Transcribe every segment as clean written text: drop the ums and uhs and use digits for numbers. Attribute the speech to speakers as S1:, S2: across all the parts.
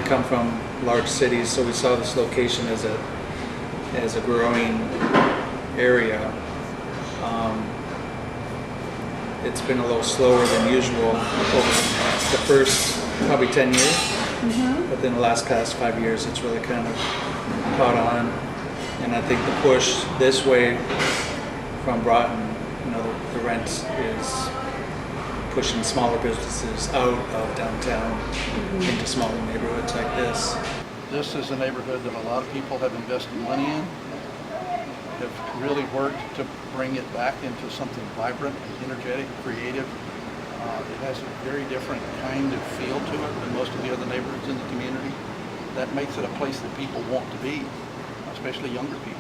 S1: come from large cities, so we saw this location as a growing area. It's been a little slower than usual over the first probably 10 years, but then the past 5 years it's really kind of caught on. And I think the push this way from Broughton, the rent is pushing smaller businesses out of downtown into smaller neighborhoods like this.
S2: This is a neighborhood that a lot of people have invested money in, have really worked to bring it back into something vibrant, energetic, creative. It has a very different kind of feel to it than most of the other neighborhoods in the community. That makes it a place that people want to be, especially younger people.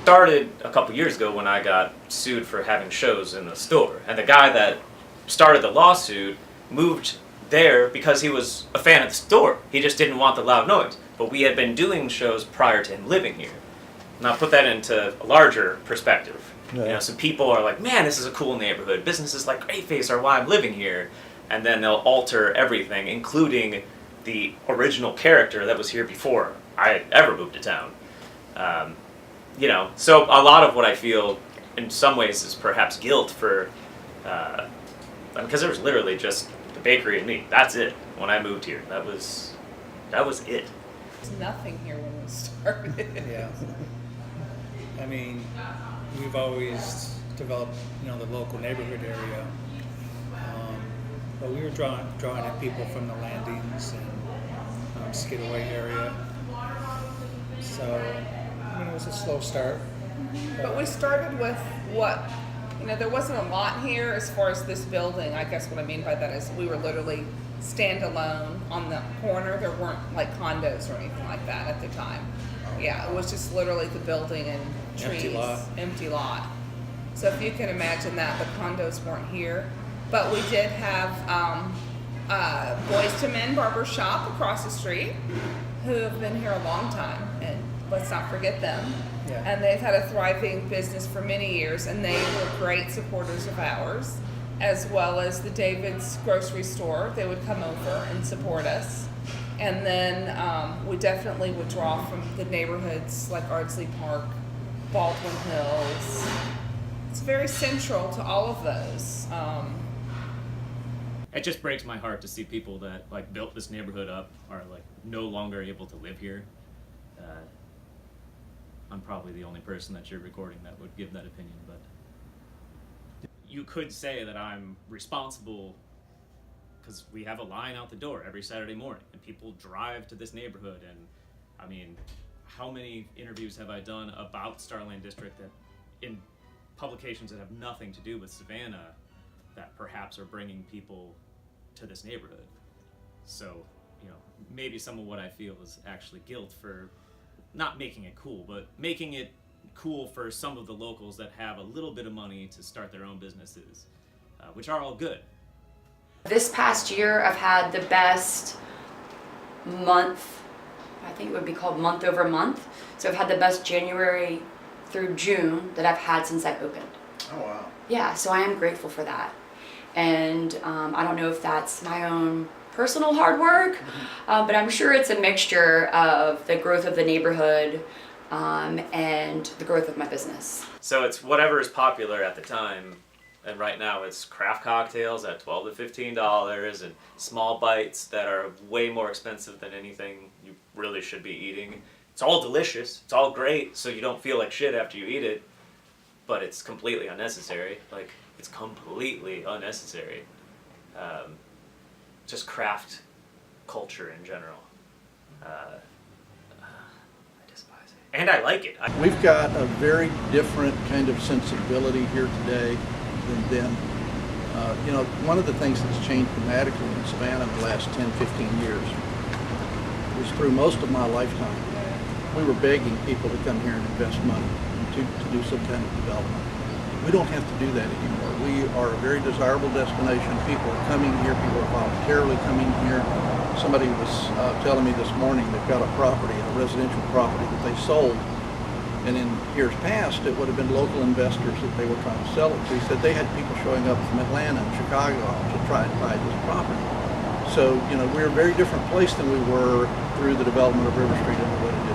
S3: Started a couple years ago when I got sued for having shows in the store, and the guy that started the lawsuit moved there because he was a fan of the store. He just didn't want the loud noise. But we had been doing shows prior to him living here. Now put that into a larger perspective.
S2: Yeah.
S3: So people are like, man, this is a cool neighborhood. Businesses like Great Face are why I'm living here. And then they'll alter everything, including the original character that was here before I ever moved to town. So a lot of what I feel in some ways is perhaps guilt for, because there was literally just the bakery and me. That's it. When I moved here, that was it.
S4: There's nothing here when we started.
S1: Yeah. I mean, we've always developed, the local neighborhood area, but we were drawing in people from the Landings and Skidaway area. So, it was a slow start.
S4: But we started with what? There wasn't a lot here as far as this building. I guess what I mean by that is we were literally standalone on the corner. There weren't like condos or anything like that at the time. Yeah, it was just literally the building and trees. Empty lot. So if you can imagine that, the condos weren't here. But we did have Boys to Men Barber Shop across the street who have been here a long time. And let's not forget them.
S1: Yeah.
S4: And they've had a thriving business for many years, and they were great supporters of ours, as well as the David's grocery store. They would come over and support us. And then we definitely would draw from the neighborhoods like Ardsley Park, Baldwin Hills. It's very central to all of those.
S3: It just breaks my heart to see people that built this neighborhood up are no longer able to live here. I'm probably the only person that you're recording that would give that opinion, but you could say that I'm responsible because we have a line out the door every Saturday morning and people drive to this neighborhood. And I mean, how many interviews have I done about Starland District that in publications that have nothing to do with Savannah that perhaps are bringing people to this neighborhood? So, maybe some of what I feel is actually guilt for not making it cool, but making it cool for some of the locals that have a little bit of money to start their own businesses, which are all good.
S5: This past year, I've had the best month, I think it would be called month over month. So I've had the best January through June that I've had since I opened.
S2: Oh, wow.
S5: Yeah, so I am grateful for that. And I don't know if that's my own personal hard work, but I'm sure it's a mixture of the growth of the neighborhood and the growth of my business.
S3: So it's whatever is popular at the time, and right now it's craft cocktails at $12 to $15 and small bites that are way more expensive than anything you really should be eating. It's all delicious, it's all great, so you don't feel like shit after you eat it, but it's completely unnecessary. It's completely unnecessary. Just craft culture in general. I despise it. And I like it.
S2: We've got a very different kind of sensibility here today than then. One of the things that's changed dramatically in Savannah in the last 10, 15 years was through most of my lifetime, we were begging people to come here and invest money to do some kind of development. We don't have to do that anymore. We are a very desirable destination. People are coming here. People are voluntarily coming here. Somebody was telling me this morning they've got a property, a residential property that they sold, and in years past it would have been local investors that they were trying to sell it to. He said they had people showing up from Atlanta and Chicago to try and buy this property. So, you know, we're a very different place than we were through the development of River Street into what it is